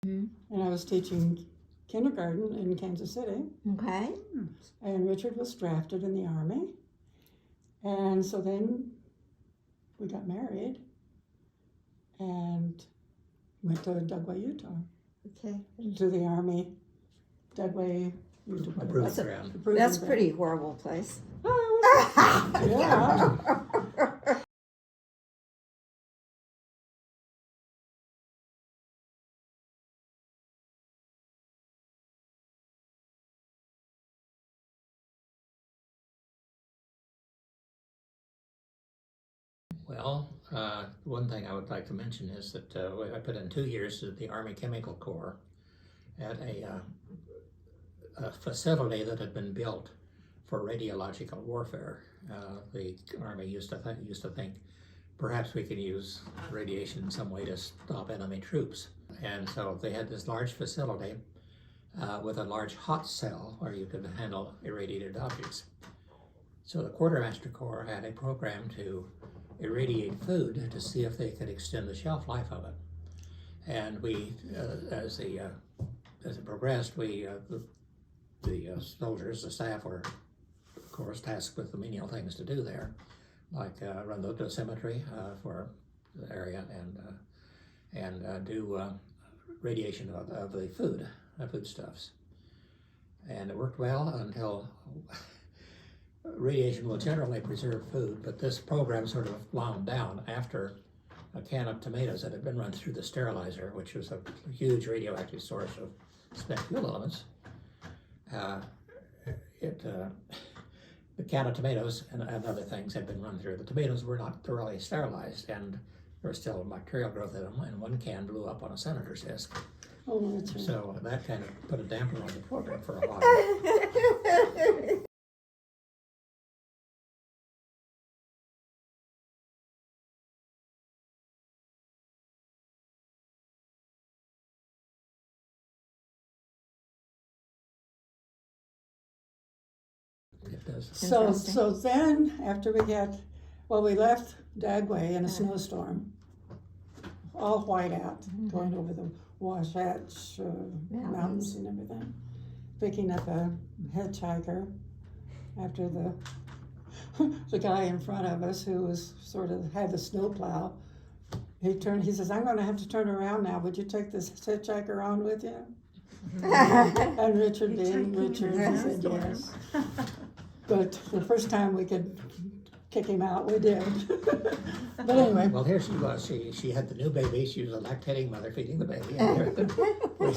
Mhm. and I was teaching kindergarten in Kansas City. Okay. And Richard was drafted in the Army. And so then we got married and went to Dugway, Utah, Okay. to the Army, Dugway, Utah. Approved ground. That's a pretty horrible place. Yeah. Well, one thing I would like to mention is that I put in 2 years at the Army Chemical Corps at a facility that had been built for radiological warfare. The Army used to think perhaps we could use radiation in some way to stop enemy troops. And so they had this large facility with a large hot cell where you could handle irradiated objects. So the Quartermaster Corps had a program to irradiate food to see if they could extend the shelf life of it. And we, as it progressed, the soldiers, the staff were, of course, tasked with the menial things to do there, like run the dosimetry for the area and do radiation of the foodstuffs. And it worked well until radiation will generally preserve food, but this program sort of wound down after a can of tomatoes that had been run through the sterilizer, which was a huge radioactive source of spent fuel elements. The can of tomatoes and other things had been run through. The tomatoes were not thoroughly sterilized, and there was still bacterial growth in them, and one can blew up on a senator's desk. Oh, that's right. So that kind of put a damper on the program for a while. It does. So then, after we left Dagway in a snowstorm, all white out, going over the Wasatch mountains and everything, picking up a hitchhiker after the guy in front of us who was had the snowplow. He says, "I'm going to have to turn around now. Would you take this hitchhiker on with you?" And Richard said yes. But the first time we could kick him out, we did. But anyway. Well, here she was. She had the new baby. She was a lactating mother feeding the baby. And we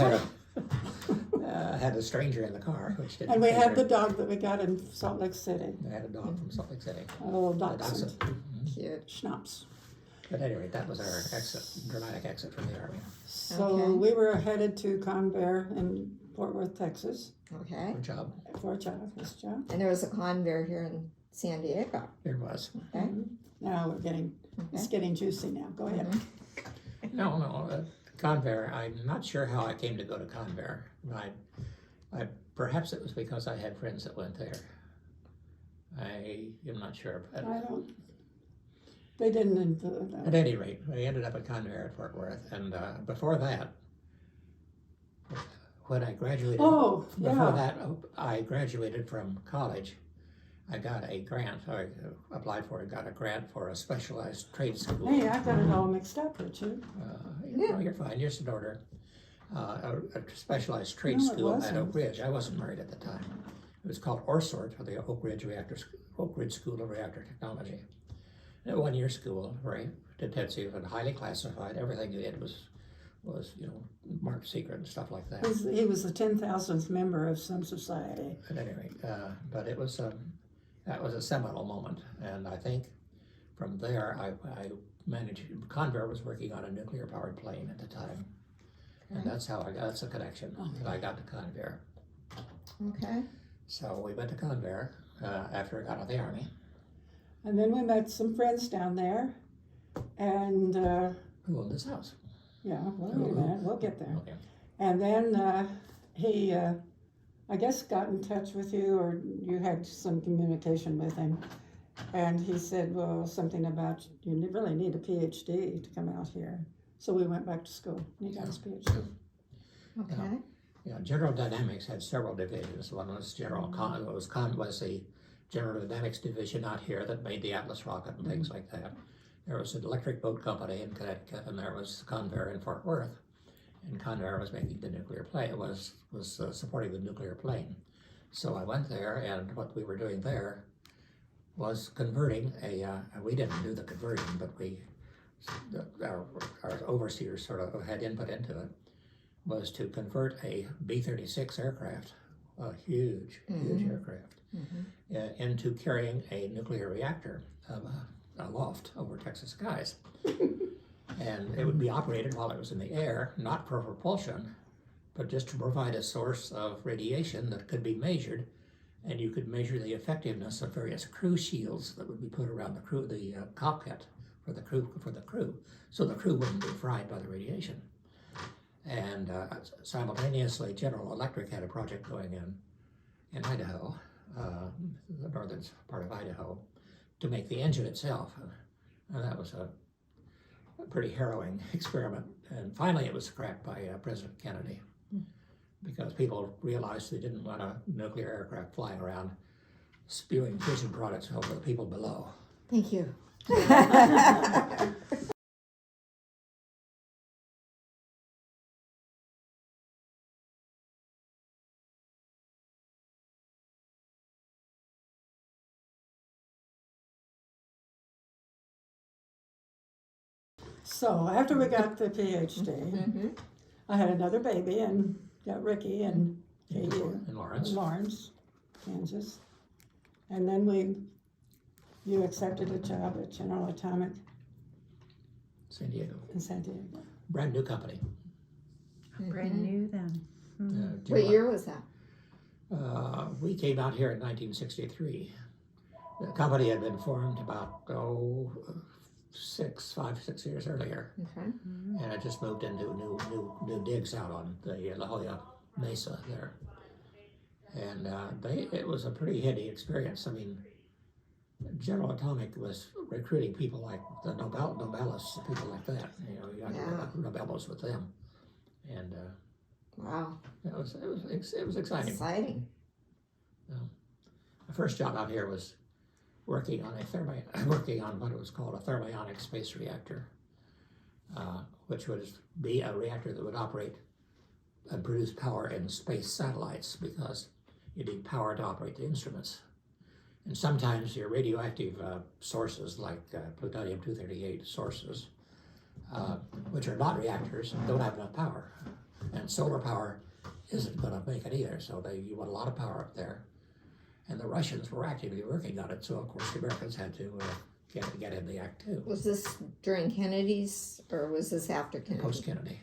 had a stranger in the car. Which didn't And we had her. the dog that we got in Salt Lake City. We had a dog from Salt Lake City. A little dachshund. Cute. Schnapps. But anyway, that was our dramatic exit from the Army. So we were headed to Convair in Fort Worth, Texas. Okay. Good job. For a job, this job. And there was a Convair here in San Diego. There was. Okay. Now it's getting juicy now. Go ahead. No, Convair, I'm not sure how I came to go to Convair. Perhaps it was because I had friends that went there. I am not sure. But They didn't include that. At any rate, I ended up at Convair at Fort Worth, and before that, when I graduated, I graduated from college. I got a grant. I applied for it. Got a grant for a specialized trade school. Hey, I got it all mixed up, Richard. No, you're fine. You're just in order. A specialized trade school at Oak Ridge. I wasn't married at the time. It was called ORSORT, or the Oak Ridge School of Reactor Technology. A 1-year school, very intensive and highly classified. Everything you did was marked secret and stuff like that. He was the 10,000th member of some society. At any rate, but it was that was a seminal moment, and I think from there I managed. Convair was working on a nuclear-powered plane at the time, and that's a connection that I got to Convair. Okay. So we went to Convair after I got out of the Army. And then we met some friends down there, and Who owned this house? yeah, well, wait a minute, we'll get there. Okay. And then he, I guess, got in touch with you, or you had some communication with him, and he said, well, something about you really need a PhD to come out here. So we went back to school, and he got his PhD. Okay. Yeah, General Dynamics had several divisions. One was was the General Dynamics division out here that made the Atlas rocket and things like that. There was an electric boat company in Connecticut, and there was Convair in Fort Worth. And Convair was making the nuclear plane. It was supporting the nuclear plane. So I went there, and what we were doing there was converting we didn't do the conversion, but our overseers sort of had input into it, was to convert a B-36 aircraft, a huge aircraft, into carrying a nuclear reactor aloft over Texas skies. And it would be operated while it was in the air, not for propulsion, but just to provide a source of radiation that could be measured, and you could measure the effectiveness of various crew shields that would be put around the cockpit for the crew, so the crew wouldn't be fried by the radiation. And simultaneously, General Electric had a project going in Idaho, the northern part of Idaho, to make the engine itself. And that was a pretty harrowing experiment. And finally it was scrapped by President Kennedy, because people realized they didn't want a nuclear aircraft flying around spewing fission products over the people below. Thank you. So after we got the PhD, I had another baby and got Ricky and Katie In Lawrence. in Lawrence, Kansas. And then you accepted a job at General Atomic San Diego. in San Diego. Brand new company. Brand new then. What year was that? We came out here in 1963. The company had been formed about 5-6 years earlier, Okay. and I just moved into new digs out on the La Jolla Mesa there. And it was a pretty heady experience. I mean, General Atomic was recruiting people like the Nobelists, people like that. You know, you got Nobelists with them, and Wow. it was exciting. Exciting. The first job out here was working on what was called a thermionic space reactor, which would be a reactor that would operate and produce power in space satellites, because you need power to operate the instruments. And sometimes your radioactive sources, like plutonium-238 sources, which are not reactors, don't have enough power. And solar power isn't going to make it either, so you want a lot of power up there. And the Russians were actively working on it, so of course the Americans had to get in the act too. Was this during Kennedy's, or was this after Kennedy? Post-Kennedy.